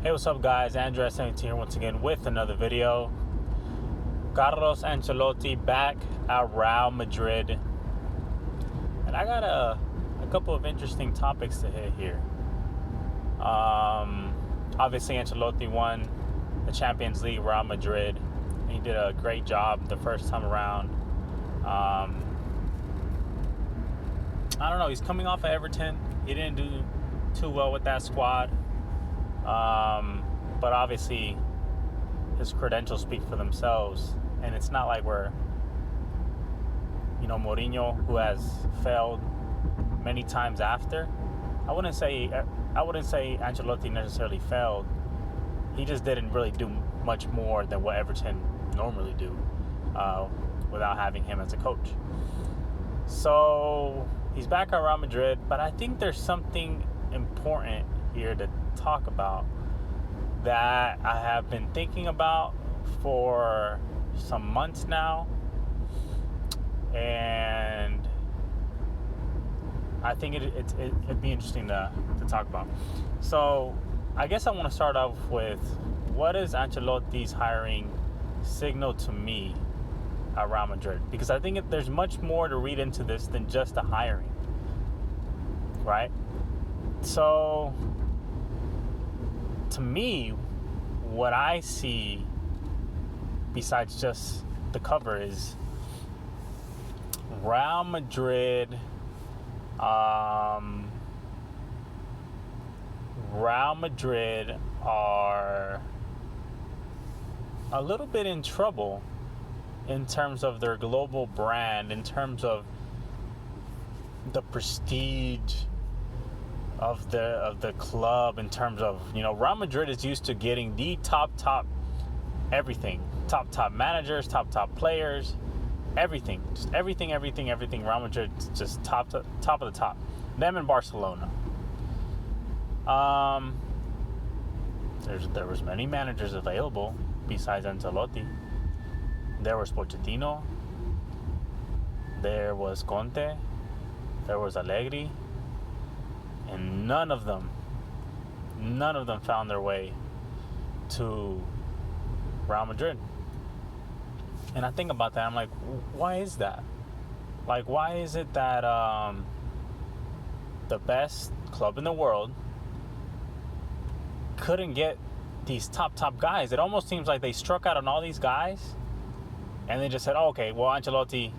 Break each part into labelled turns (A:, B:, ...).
A: Hey, what's up, guys? Andrew17 here once again with another video. Carlos Ancelloti back at Real Madrid. And I got a couple of interesting topics to hit here. Obviously, Ancelloti won the Champions League, Real Madrid. He did a great job the first time around. I don't know. He's coming off of Everton. He didn't do too well with that squad. But obviously his credentials speak for themselves, and it's not like we're, Mourinho, who has failed many times after. I wouldn't say Ancelotti necessarily failed. He just didn't really do much more than what Everton normally do, without having him as a coach. So he's back at Real Madrid, but I think there's something important here to talk about that I have been thinking about for some months now, and I think it'd be interesting to talk about. So I guess I want to start off with, what is Ancelotti's hiring signal to me at Real Madrid? Because I think there's much more to read into this than just the hiring, right? So to me, what I see besides just the cover is Real Madrid are a little bit in trouble in terms of their global brand, in terms of the prestige of the club, in terms of, Real Madrid is used to getting the top everything, top managers, top players, everything, just everything. Real Madrid just top of the top. Them and Barcelona. There was many managers available besides Ancelloti. There was Pochettino, there was Conte, there was Allegri, and none of them found their way to Real Madrid. And I think about that, I'm like, why is that? Like, why is it that the best club in the world couldn't get these top guys? It almost seems like they struck out on all these guys, and they just said, oh, okay, well, Ancelotti,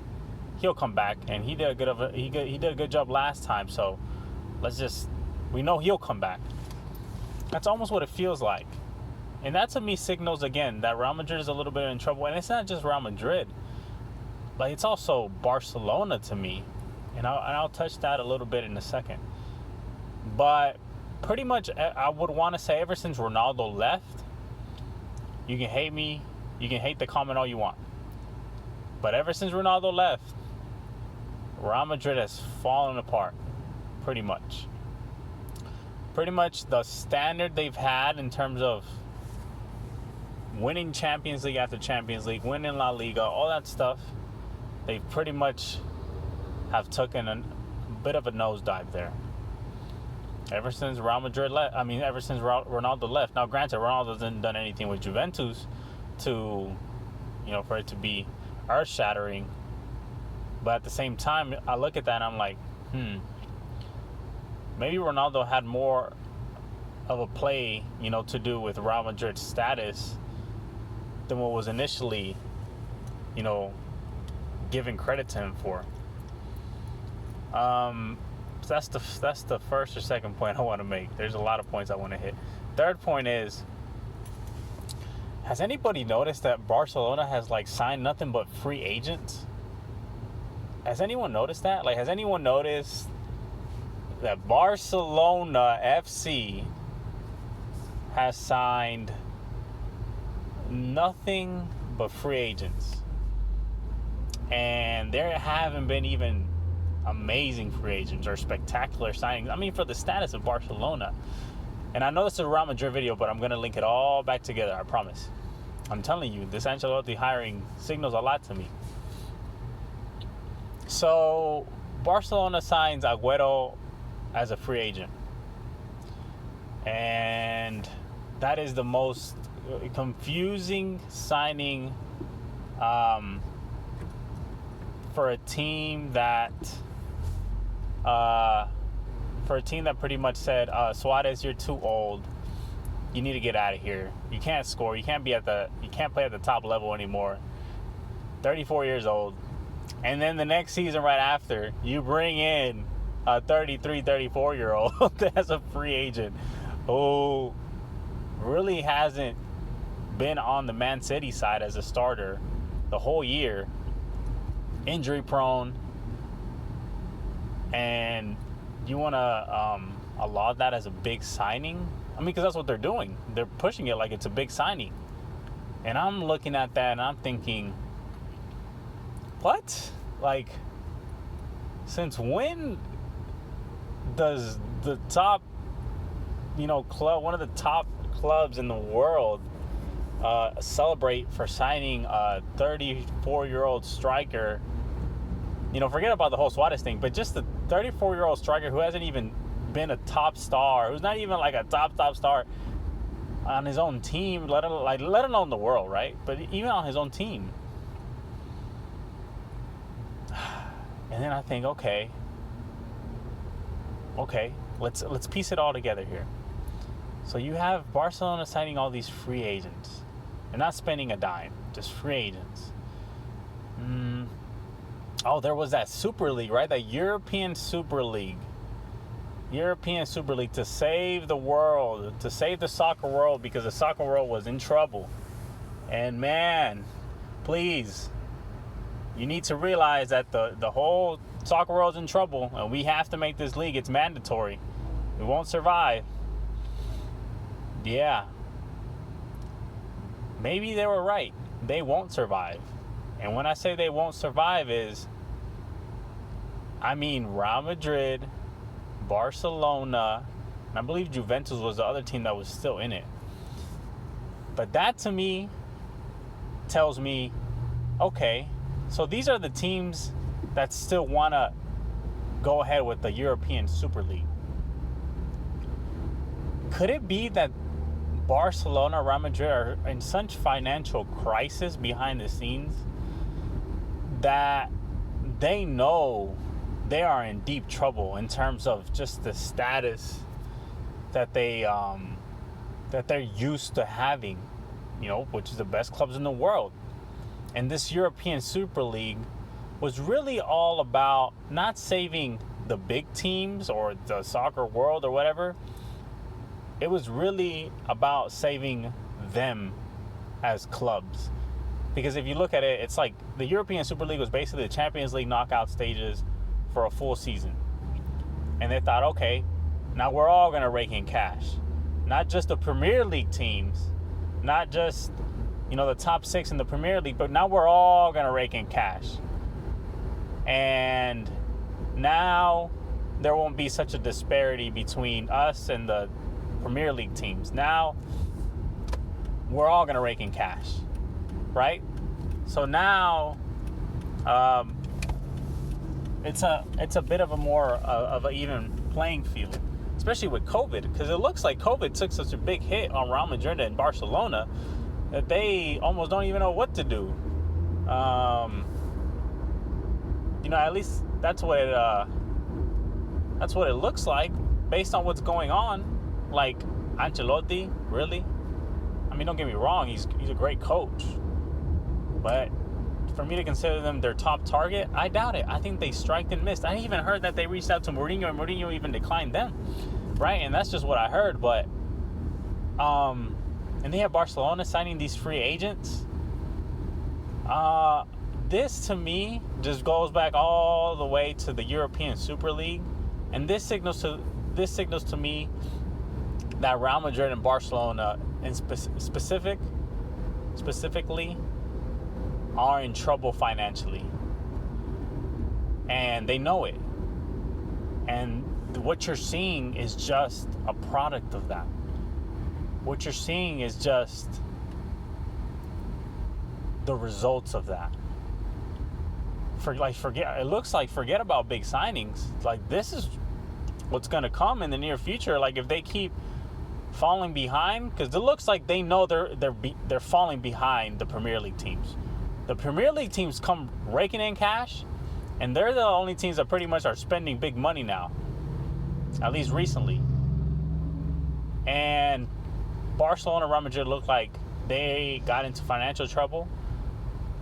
A: he'll come back, and he did a good job last time, so we know he'll come back. That's almost what it feels like. And that to me signals again that Real Madrid is a little bit in trouble. And it's not just Real Madrid, like it's also Barcelona to me. And I'll touch that a little bit in a second. But pretty much I would want to say ever since Ronaldo left, you can hate me, you can hate the comment all you want, but ever since Ronaldo left, Real Madrid has fallen apart. Pretty much the standard they've had in terms of winning Champions League after Champions League, winning La Liga, all that stuff, they pretty much have taken a bit of a nosedive there. Ever since Real Madrid left, ever since Ronaldo left. Now, granted, Ronaldo hasn't done anything with Juventus to, for it to be earth-shattering. But at the same time, I look at that and I'm like, maybe Ronaldo had more of a play, to do with Real Madrid's status than what was initially, given credit to him for. So that's the first or second point I want to make. There's a lot of points I want to hit. Third point is, has anybody noticed that Barcelona has signed nothing but free agents? Has anyone noticed that? Has anyone noticed that Barcelona FC has signed nothing but free agents? And there haven't been even amazing free agents or spectacular signings. For the status of Barcelona. And I know this is a Real Madrid video, but I'm going to link it all back together, I promise. I'm telling you, this Ancelotti hiring signals a lot to me. So Barcelona signs Agüero as a free agent. And that is the most confusing signing for a team that pretty much said, Suarez, you're too old. You need to get out of here. You can't score. You can't play at the top level anymore. 34 years old. And then the next season right after, you bring in a 33, 34-year-old as a free agent who really hasn't been on the Man City side as a starter the whole year. Injury prone. And you want to laud that as a big signing? I mean, because that's what they're doing. They're pushing it like it's a big signing. And I'm looking at that and I'm thinking, what? Like, since when does the top, club, one of the top clubs in the world, celebrate for signing a 34-year-old striker? Forget about the whole Suarez thing, but just the 34-year-old striker who hasn't even been a top star, who's not even like a top star on his own team, let alone the world, right? But even on his own team. And then I think, okay, let's piece it all together here. So you have Barcelona signing all these free agents. They're not spending a dime, just free agents. Oh, there was that Super League, right? That European Super League to save the world, to save the soccer world, because the soccer world was in trouble. And man, please, you need to realize that the whole soccer world's in trouble, and we have to make this league. It's mandatory. We won't survive. Yeah. Maybe they were right. They won't survive. And when I say they won't survive I mean Real Madrid, Barcelona, and I believe Juventus was the other team that was still in it. But that to me tells me, okay, so these are the teams that still want to go ahead with the European Super League. Could it be that Barcelona, Real Madrid are in such financial crisis behind the scenes that they know they are in deep trouble in terms of just the status that they're used to having, which is the best clubs in the world. And this European Super League was really all about not saving the big teams or the soccer world or whatever. It was really about saving them as clubs. Because if you look at it, it's like the European Super League was basically the Champions League knockout stages for a full season. And they thought, okay, now we're all going to rake in cash. Not just the Premier League teams, not just, the top 6 in the Premier League, but now we're all going to rake in cash. And now there won't be such a disparity between us and the Premier League teams. Now we're all going to rake in cash, right? So now it's a bit of a more of an even playing field, especially with COVID, because it looks like COVID took such a big hit on Real Madrid and Barcelona that they almost don't even know what to do. At least that's what it looks like based on what's going on. Like Ancelloti, really? I mean, don't get me wrong, he's a great coach, but for me to consider them their top target, I doubt it. I think they striked and missed. I even heard that they reached out to Mourinho, and Mourinho even declined them, right? And that's just what I heard. But and they have Barcelona signing these free agents. This to me just goes back all the way to the European Super League, and this signals to me that Real Madrid and Barcelona, and specifically, are in trouble financially, and they know it. And what you're seeing is just a product of that. What you're seeing is just the results of that. Forget about big signings. Like, this is what's going to come in the near future. Like, if they keep falling behind, because it looks like they know they're falling behind the Premier League teams. The Premier League teams come raking in cash, and they're the only teams that pretty much are spending big money now, at least recently. And Barcelona, Real Madrid look like they got into financial trouble,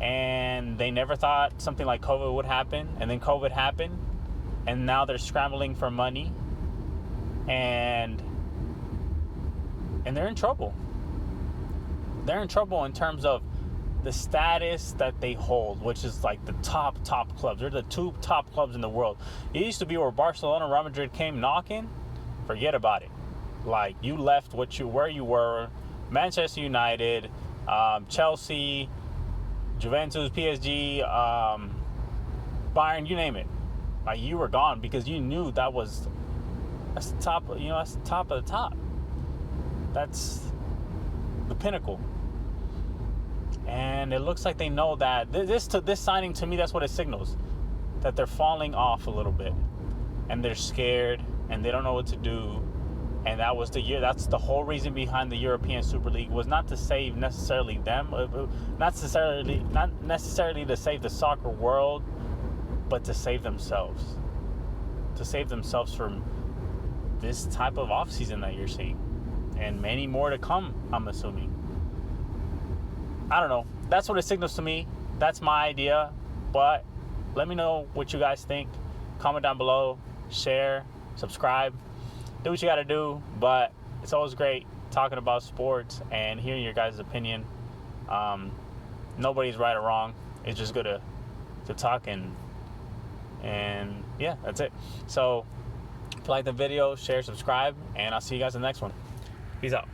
A: and they never thought something like COVID would happen, and then COVID happened, and now they're scrambling for money, and they're in trouble. They're in trouble in terms of the status that they hold, which is like the top clubs. They're the 2 top clubs in the world. It used to be where Barcelona, Real Madrid came knocking, forget about it. Like, you left where you were. Manchester United, Chelsea, Juventus, PSG, Bayern, you name it. Like, you were gone because you knew that's the top. That's the top of the top. That's the pinnacle. And it looks like they know that this signing, to me, that's what it signals, that they're falling off a little bit, and they're scared, and they don't know what to do. And that was the year. That's the whole reason behind the European Super League, was not to save necessarily them, not necessarily to save the soccer world, but to save themselves, from this type of offseason that you're seeing, and many more to come, I'm assuming. I don't know. That's what it signals to me. That's my idea. But let me know what you guys think. Comment down below. Share. Subscribe. Do what you got to do. But it's always great talking about sports and hearing your guys' opinion. Nobody's right or wrong. It's just good to talk, and yeah, that's it. So if you like the video, share, subscribe, and I'll see you guys in the next one. Peace out.